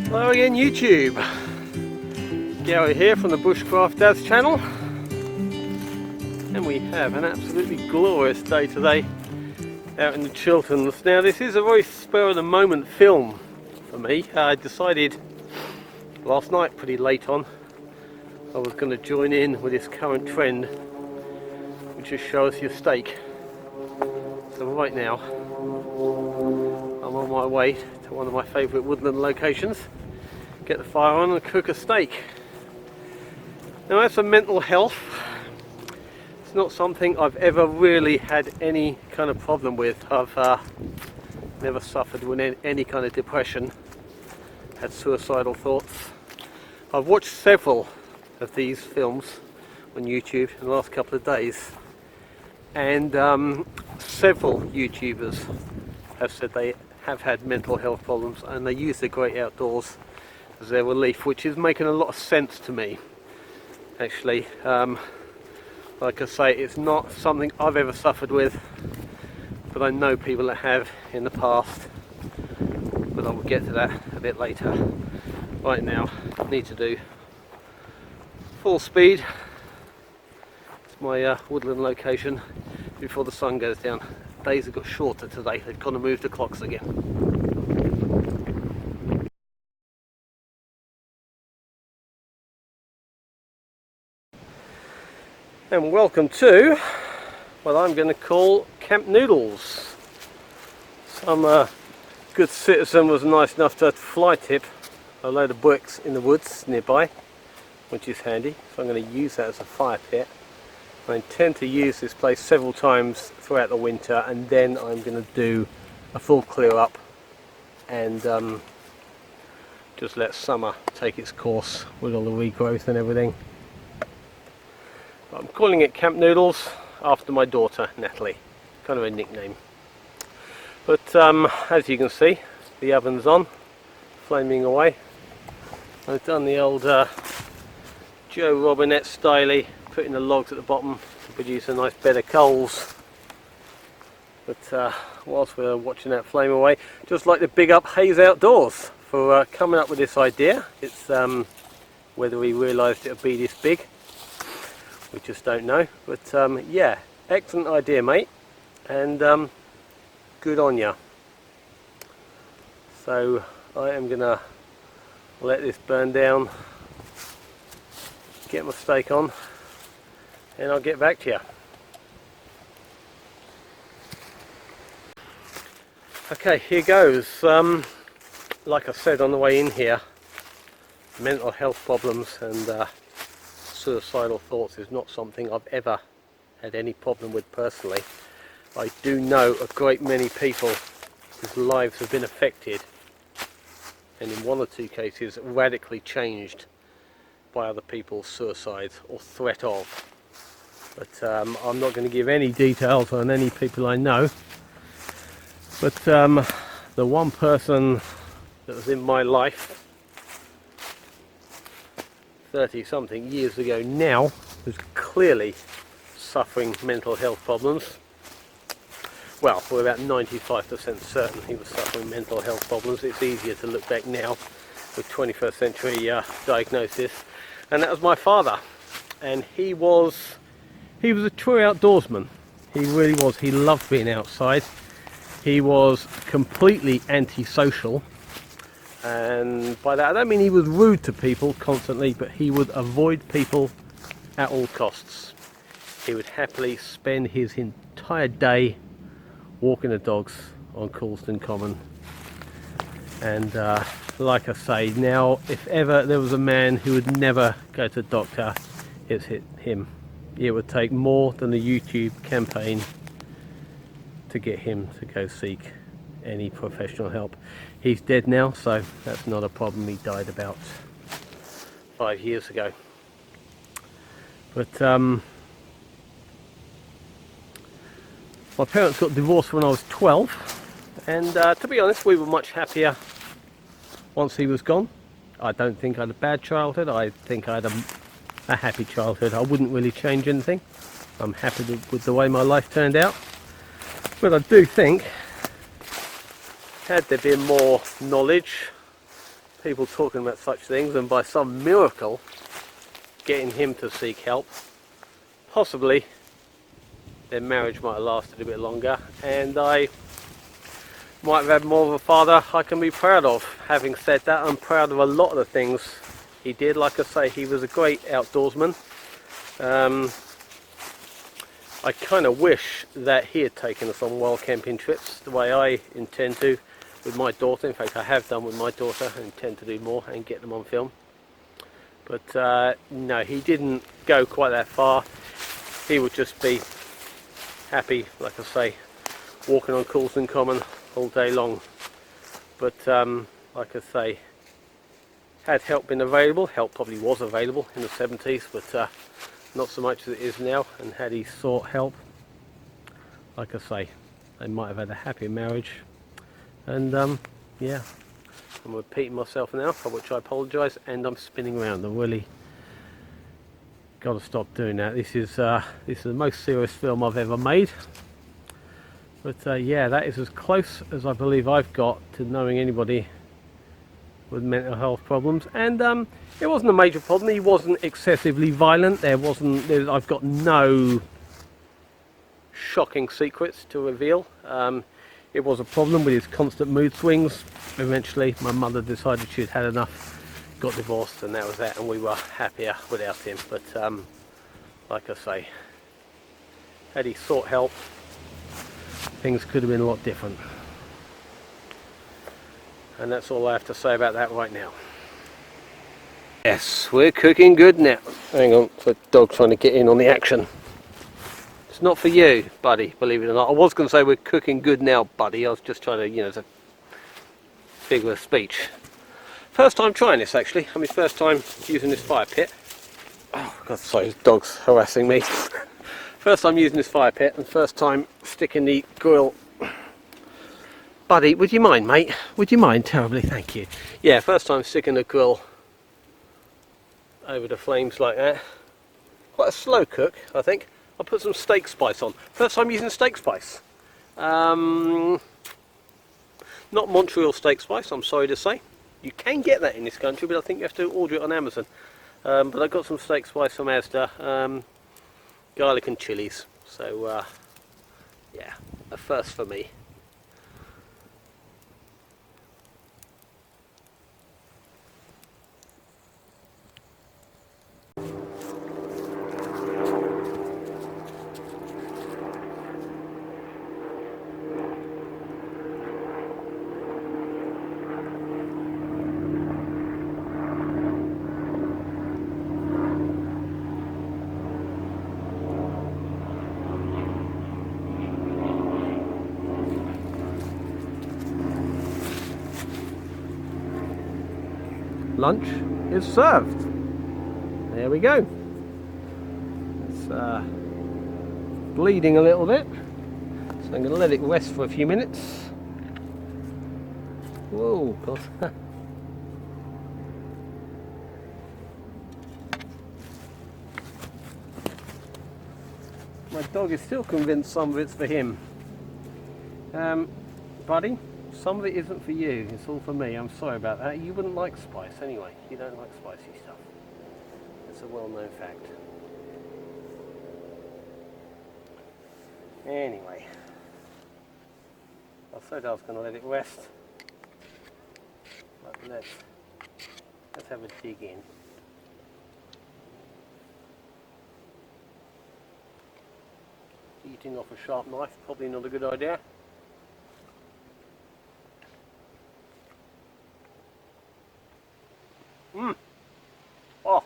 Hello again YouTube, Gary here from the Bushcraft Dads channel, and we have an absolutely glorious day today out in the Chilterns. Now this is a very spur of the moment film for me. I decided last night pretty late on I was going to join in with this current trend, which is show us your steak. So right now I'm on my way to one of my favourite woodland locations, get the fire on and cook a steak. Now as for mental health, it's not something I've ever really had any kind of problem with. I've never suffered with any kind of depression, had suicidal thoughts. I've watched several of these films on YouTube in the last couple of days, and several YouTubers have said they have had mental health problems and they use the great outdoors as their relief, which is making a lot of sense to me actually. Like I say, it's not something I've ever suffered with, but I know people that have in the past, but I will get to that a bit later. Right now I need to do full speed. It's my woodland location before the sun goes down. Days have got shorter today, they've gone to move the clocks again. And welcome to what I'm going to call Camp Noodles. Some good citizen was nice enough to fly tip a load of bricks in the woods nearby, which is handy, so I'm going to use that as a fire pit. I intend to use this place several times throughout the winter, and then I'm going to do a full clear up and just let summer take its course with all the regrowth and everything. But I'm calling it Camp Noodles after my daughter Natalie, kind of a nickname. But as you can see, the oven's on, flaming away. I've done the old Joe Robinette styley, putting the logs at the bottom to produce a nice bed of coals. But whilst we're watching that flame away, just like to big up Hayes Outdoors for coming up with this idea. It's whether we realised it would be this big, we just don't know. But yeah, excellent idea, mate, and good on ya. So I am gonna let this burn down, get my steak on, and I'll get back to you. Okay, here goes. Like I said on the way in here, mental health problems and suicidal thoughts is not something I've ever had any problem with personally. I do know a great many people whose lives have been affected, and in one or two cases radically changed by other people's suicides or threat of. But I'm not going to give any details on any people I know. But the one person that was in my life 30 something years ago now was clearly suffering mental health problems. Well, we're about 95% certain he was suffering mental health problems. It's easier to look back now with 21st century diagnosis. And that was my father. And he was a true outdoorsman. He really was. He loved being outside. He was completely antisocial. And by that I don't mean he was rude to people constantly, but he would avoid people at all costs. He would happily spend his entire day walking the dogs on Coulston Common. And like I say, now if ever there was a man who would never go to the doctor, it's him. It would take more than a YouTube campaign to get him to go seek any professional help. He's dead now, so that's not a problem. He died about 5 years ago. But my parents got divorced when I was 12, and to be honest, we were much happier once he was gone. I don't think I had a bad childhood. I think I had a happy childhood. I wouldn't really change anything. I'm happy with the way my life turned out. But I do think had there been more knowledge, people talking about such things, and by some miracle getting him to seek help, possibly their marriage might have lasted a bit longer, and I might have had more of a father I can be proud of. Having said that, I'm proud of a lot of the things he did. Like I say, he was a great outdoorsman. I kind of wish that he had taken us on wild camping trips the way I intend to with my daughter. In fact, I have done with my daughter and intend to do more and get them on film. But no, he didn't go quite that far. He would just be happy, like I say, walking on Coulston Common all day long. But like I say, had help been available, help probably was available in the 70s, but not so much as it is now. And had he sought help, like I say, they might have had a happier marriage. And yeah, I'm repeating myself now, for which I apologise, and I'm spinning around. I really got to stop doing that. This is the most serious film I've ever made. But yeah, that is as close as I believe I've got to knowing anybody with mental health problems. And it wasn't a major problem. He wasn't excessively violent. I've got no shocking secrets to reveal. It was a problem with his constant mood swings. Eventually my mother decided she'd had enough, got divorced, and that was that, and we were happier without him. But like I say, had he sought help, things could have been a lot different. And that's all I have to say about that right now. Yes, we're cooking good now. Hang on, the dog trying to get in on the action. It's not for you, buddy, believe it or not. I was going to say we're cooking good now, buddy. I was just trying to, it's a figure of speech. First time trying this, actually. I mean, first time using this fire pit. Oh, God, sorry, this dog's harassing me. First time using this fire pit, and first time sticking the grill. Buddy, would you mind, mate? Would you mind terribly? Thank you. Yeah, first time sticking the grill over the flames like that. Quite a slow cook, I think. I'll put some steak spice on. First time using steak spice. Not Montreal steak spice, I'm sorry to say. You can get that in this country, but I think you have to order it on Amazon. But I got some steak spice from Asda, garlic and chilies. So yeah, a first for me. Lunch is served. There we go. It's bleeding a little bit, so I'm going to let it rest for a few minutes. Whoa, God. My dog is still convinced some of it's for him. Buddy, some of it isn't for you, it's all for me. I'm sorry about that. You wouldn't like spice anyway. You don't like spicy stuff. It's a well-known fact. Anyway, I said I was going to let it rest. But let's have a dig in. Eating off a sharp knife, probably not a good idea. Oh.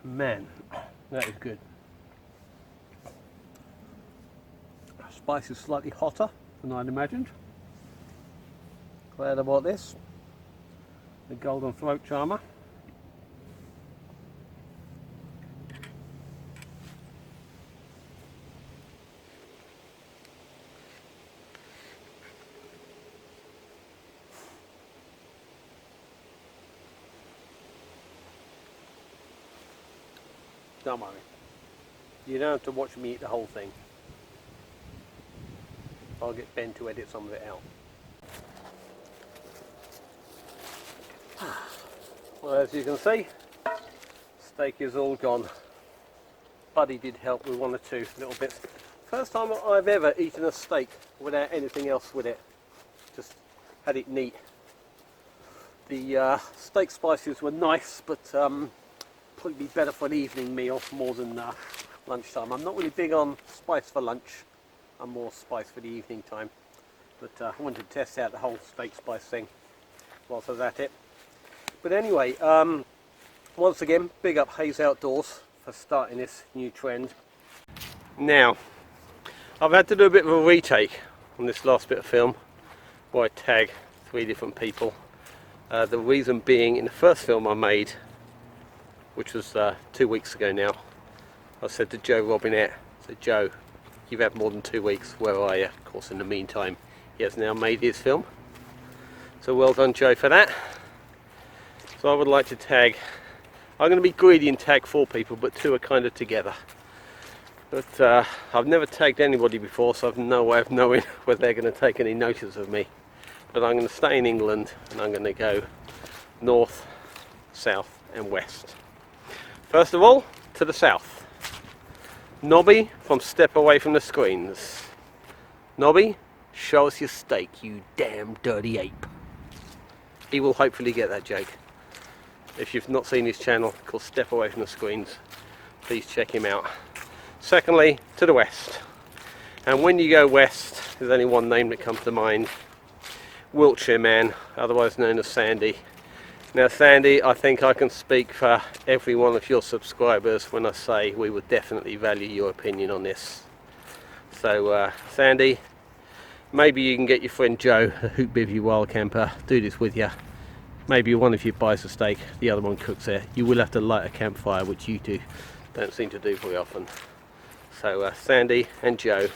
Man, that is good. Spice is slightly hotter than I'd imagined. Glad about this. The golden throat charmer. Don't worry. You don't have to watch me eat the whole thing. I'll get Ben to edit some of it out. Well, as you can see, steak is all gone. Buddy did help with one or two little bits. First time I've ever eaten a steak without anything else with it. Just had it neat. The steak spices were nice, but probably be better for an evening meal more than lunchtime. I'm not really big on spice for lunch. I'm more spice for the evening time. But I wanted to test out the whole steak spice thing whilst I was at it. But anyway, once again, big up Hayes Outdoors for starting this new trend. Now, I've had to do a bit of a retake on this last bit of film where I tag 3 different people. The reason being, in the first film I made, which was 2 weeks ago now, I said to Joe Robinette, I said, Joe, you've had more than 2 weeks, where are you? Of course, in the meantime, he has now made his film. So well done, Joe, for that. So I would like to tag, I'm going to be greedy and tag 4 people, but 2 are kind of together. But I've never tagged anybody before, so I've no way of knowing whether they're going to take any notice of me. But I'm going to stay in England and I'm going to go north, south and west. First of all, to the south. Nobby from Step Away from the Screens. Nobby, show us your steak, you damn dirty ape. He will hopefully get that joke. If you've not seen his channel called Step Away from the Screens, please check him out. Secondly, to the west. And when you go west, there's only one name that comes to mind. Wiltshire man, otherwise known as Sandy. Now Sandy, I think I can speak for every one of your subscribers when I say we would definitely value your opinion on this. So Sandy, maybe you can get your friend Joe, a Hoot Bivvy wild camper, do this with you. Maybe one of you buys a steak, the other one cooks it. You will have to light a campfire, which you two don't seem to do very often. So Sandy and Joe,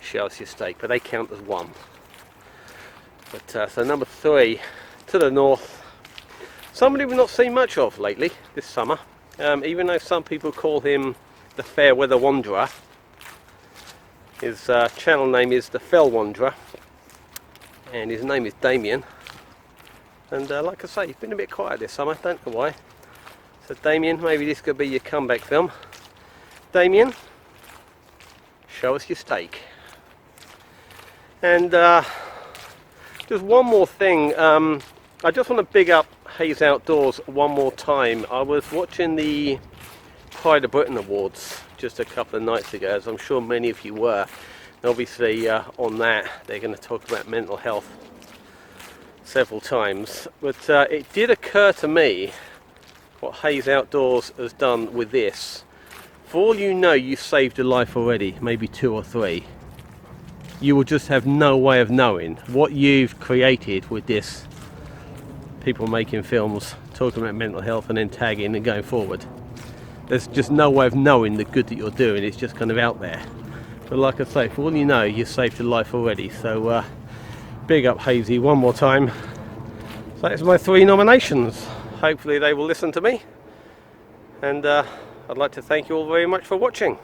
show us your steak, but they count as one. But so number 3, to the north, somebody we've not seen much of lately this summer, even though some people call him the Fair Weather Wanderer. His channel name is the Fell Wanderer, and his name is Damien. And like I say, he's been a bit quiet this summer, don't know why. So Damien, maybe this could be your comeback film. Damien, show us your steak. And just one more thing, I just want to big up Hayes Outdoors one more time. I was watching the Pride of Britain Awards just a couple of nights ago, as I'm sure many of you were. And obviously on that they're going to talk about mental health several times. But it did occur to me what Hayes Outdoors has done with this. For all you know, you've saved a life already, maybe 2 or 3. You will just have no way of knowing what you've created with this. People making films, talking about mental health and then tagging and going forward. There's just no way of knowing the good that you're doing, it's just kind of out there. But like I say, for all you know, you've saved a life already. So big up Hazy one more time. So that's my 3 nominations. Hopefully they will listen to me. And I'd like to thank you all very much for watching.